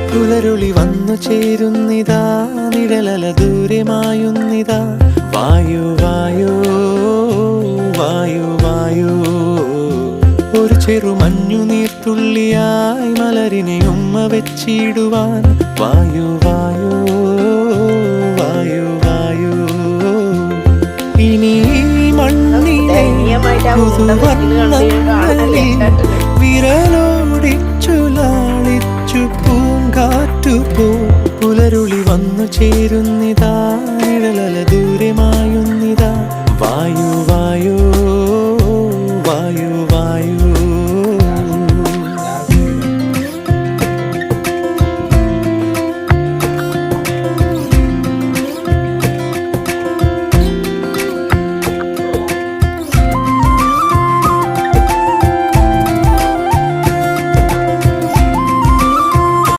പുലരുളി വന്നു ചേരുന്നിതാ നിഴലല ദൂരെ മായുന്നിതാ വായു വായു വായു വായു ഒരു ചെറു മഞ്ഞു നീർത്തുള്ളിയായി മലരിനെ ഉമ്മ വെച്ചിടുവാൻ വായു വായു വായു വായു ഇനി മണ്ണിനെ പുതുവർണ്ണങ്ങളിൽ വിരലോടിച്ചു ലാളിച്ചു പൂങ്കാറ്റു പോ പുലരുളി വന്നു ചേരുന്നിതാ